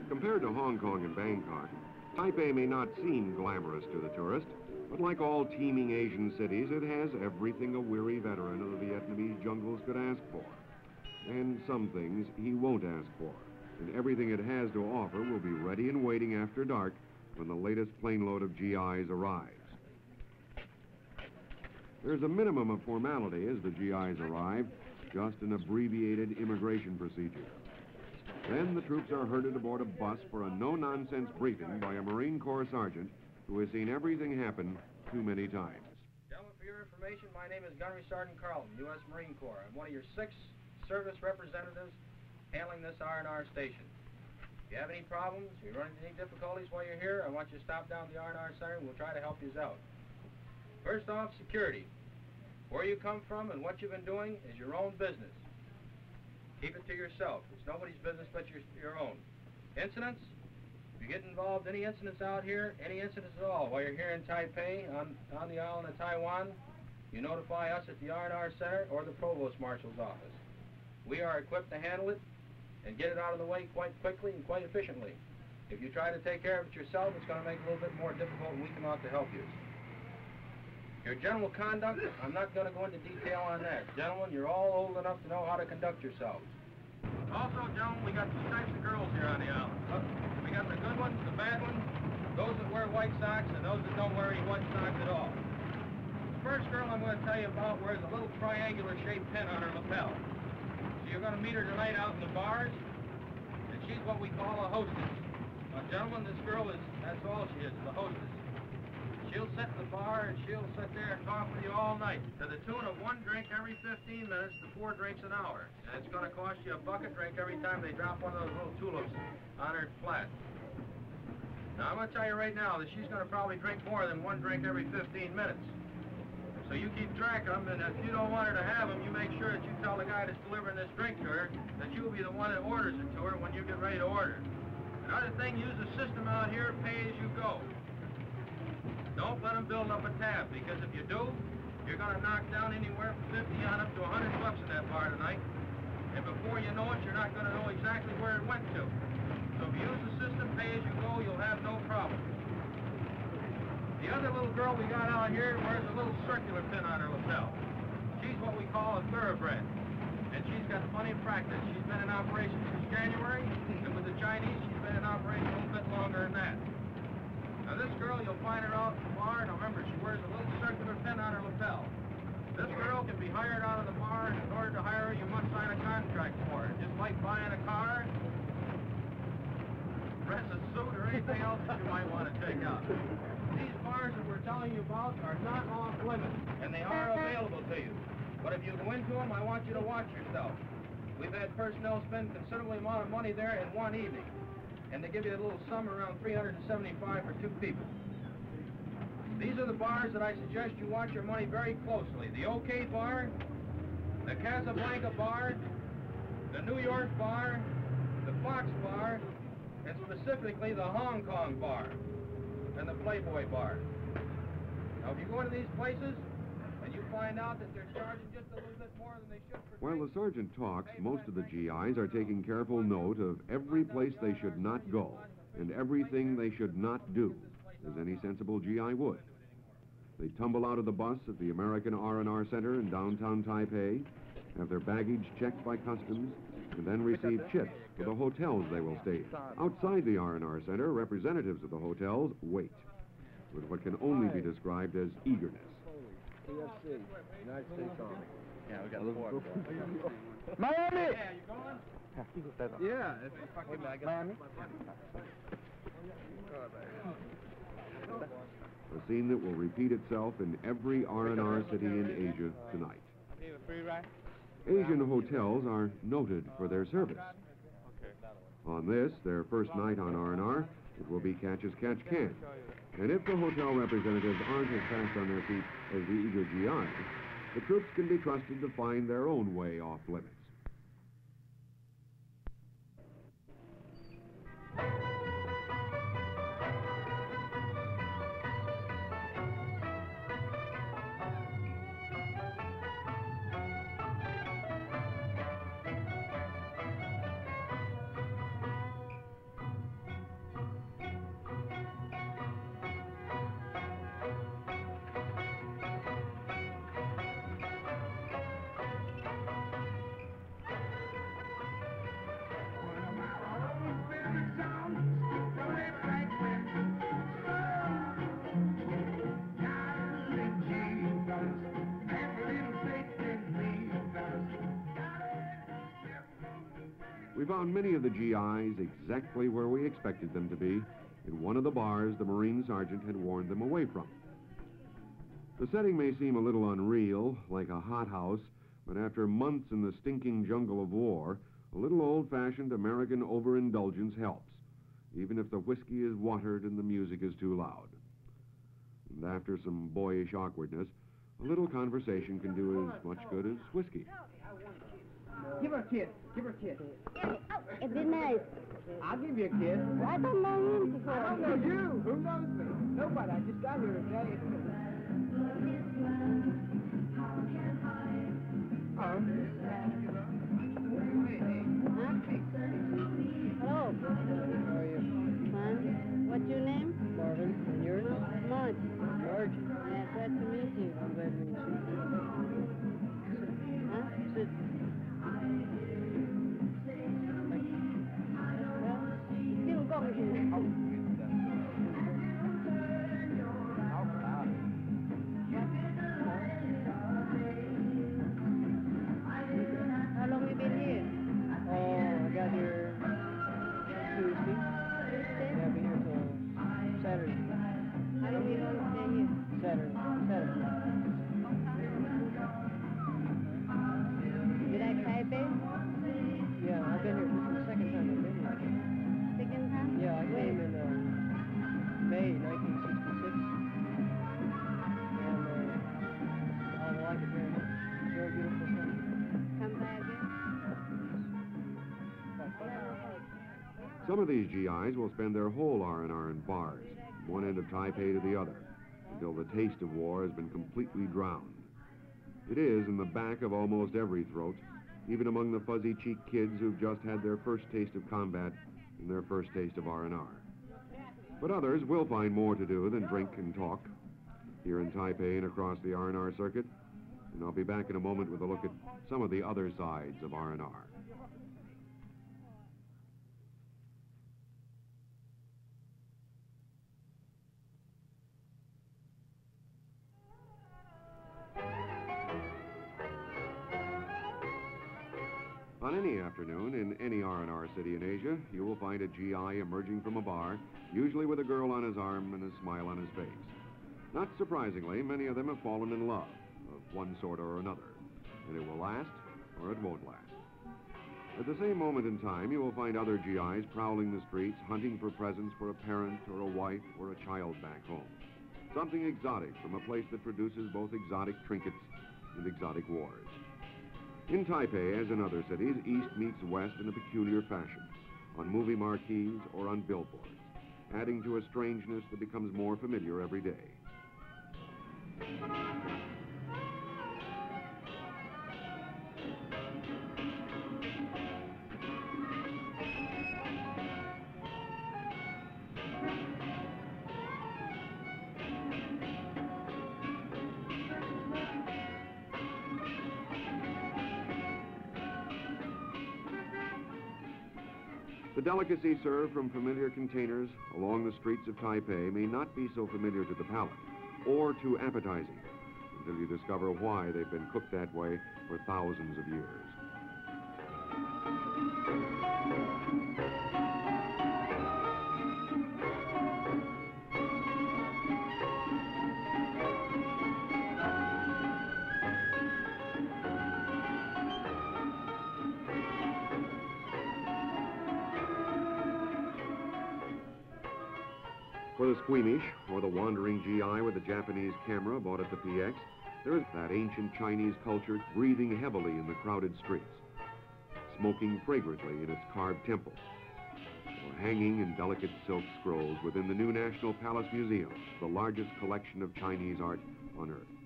Compared to Hong Kong and Bangkok, Taipei may not seem glamorous to the tourist, but like all teeming Asian cities, it has everything a weary veteran of the Vietnamese jungles could ask for. And some things he won't ask for. And everything it has to offer will be ready and waiting after dark when the latest plane load of GIs arrives. There's a minimum of formality as the GIs arrive, just an abbreviated immigration procedure. Then the troops are herded aboard a bus for a no-nonsense briefing by a Marine Corps sergeant who has seen everything happen too many times. Gentlemen, for your information, my name is Gunnery Sergeant Carlton, U.S. Marine Corps. I'm one of your 6 service representatives handling this R&R station. If you have any problems, if you run into any difficulties while you're here, I want you to stop down at the R&R Center and we'll try to help you out. First off, security. Where you come from and what you've been doing is your own business. Keep it to yourself. It's nobody's business but your own. Incidents? If you get involved in any incidents out here, any incidents at all, while you're here in Taipei, on the island of Taiwan, you notify us at the R&R Center or the Provost Marshal's office. We are equipped to handle it and get it out of the way quite quickly and quite efficiently. If you try to take care of it yourself, it's going to make it a little bit more difficult when we come out to help you. Your general conduct, I'm not going to go into detail on that. Gentlemen, you're all old enough to know how to conduct yourselves. Also, gentlemen, we got 2 types of girls here on the island. We got the good ones, the bad ones, those that wear white socks, and those that don't wear any white socks at all. The first girl I'm going to tell you about wears a little triangular-shaped pin on her lapel. So you're going to meet her tonight out in the bars, and she's what we call a hostess. Now, gentlemen, this girl that's all she is a hostess. She'll sit in the bar and she'll sit there and talk with you all night to the tune of 1 drink every 15 minutes to 4 drinks an hour. And it's going to cost you a bucket drink every time they drop one of those little tulips on her flat. Now, I'm going to tell you right now that she's going to probably drink more than 1 drink every 15 minutes. So you keep track of them, and if you don't want her to have them, you make sure that you tell the guy that's delivering this drink to her that you'll be the one that orders it to her when you get ready to order. Another thing, use the system out here, pay as you go. Don't let them build up a tab, because if you do, you're going to knock down anywhere from 50 on up to 100 bucks in that bar tonight. And before you know it, you're not going to know exactly where it went to. So if you use the system, pay as you go, you'll have no problem. The other little girl we got out here wears a little circular pin on her lapel. She's what we call a thoroughbred. And she's got plenty of practice. She's been in operation since January, and with the Chinese, she's been in operation a little bit longer than that. Now this girl, you'll find her out at the bar. Now remember, she wears a little circular pin on her lapel. This girl can be hired out of the bar, and in order to hire her, you must sign a contract for her. Just like buying a car, dress a suit, or anything else that you might want to take out. These bars that we're telling you about are not off limits, and they are available to you. But if you go into them, I want you to watch yourself. We've had personnel spend considerable amount of money there in one evening. And they give you a little sum around $375 for 2 people. These are the bars that I suggest you watch your money very closely. The OK Bar, the Casablanca Bar, the New York Bar, the Fox Bar, and specifically the Hong Kong Bar and the Playboy Bar. Now, if you go into these places and you find out that they're charging just a little bit more than they should for While the sergeant talks, most of the GIs are taking careful note of every place they should not go and everything they should not do, as any sensible GI would. They tumble out of the bus at the American R&R Center in downtown Taipei, have their baggage checked by customs, and then receive chips for the hotels they will stay. Outside the R&R Center, representatives of the hotels wait, with what can only be described as eagerness. PFC, United States Army. Yeah, we got 4. Miami! Yeah, you going? Yeah. Miami? A scene that will repeat itself in every R&R city in Asia tonight. Asian hotels are noted for their service. On this, their first night on R&R, it will be catch as catch can. And if the hotel representatives aren't as fast on their feet as the eager GIs, the troops can be trusted to find their own way off limits. We found many of the GIs exactly where we expected them to be, in one of the bars the Marine sergeant had warned them away from. The setting may seem a little unreal, like a hothouse, but after months in the stinking jungle of war, a little old-fashioned American overindulgence helps, even if the whiskey is watered and the music is too loud. And after some boyish awkwardness, a little conversation can do as much good as whiskey. Give her a kiss. Give her a kiss. It'd be nice. I'll give you a kiss. I don't know him before. I don't know you. Who knows me? Nobody. I just got here today. Hello. How are you? Fine. What's your name? Marvin. And yours? Marge. Margie. Yeah, glad to meet you. I'm glad to meet you. Huh? Sit. Well, still going here. How long you been here? Oh, I got here Tuesday. Tuesday? Yeah, I'll be here till Saturday. How long you gonna stay here? Saturday. You like Taipei? Yeah, I've been here. This is the second time I've been here. Second time? Yeah, I came in May 1966. And I like it very much. Very beautiful country. Come back again? Some of these GIs will spend their whole R&R in bars, from one end of Taipei to the other, until the taste of war has been completely drowned. It is in the back of almost every throat, even among the fuzzy-cheeked kids who've just had their first taste of combat and their first taste of R&R. But others will find more to do than drink and talk here in Taipei and across the R&R circuit, and I'll be back in a moment with a look at some of the other sides of R&R. On any afternoon in any R&R city in Asia, you will find a GI emerging from a bar, usually with a girl on his arm and a smile on his face. Not surprisingly, many of them have fallen in love, of one sort or another, and it will last or it won't last. At the same moment in time, you will find other GIs prowling the streets, hunting for presents for a parent or a wife or a child back home. Something exotic from a place that produces both exotic trinkets and exotic wars. In Taipei, as in other cities, East meets West in a peculiar fashion, on movie marquees or on billboards, adding to a strangeness that becomes more familiar every day. The delicacy served from familiar containers along the streets of Taipei may not be so familiar to the palate or too appetizing until you discover why they've been cooked that way for thousands of years. For the squeamish, or the wandering GI with a Japanese camera bought at the PX, there is that ancient Chinese culture breathing heavily in the crowded streets, smoking fragrantly in its carved temple, or hanging in delicate silk scrolls within the new National Palace Museum, the largest collection of Chinese art on Earth.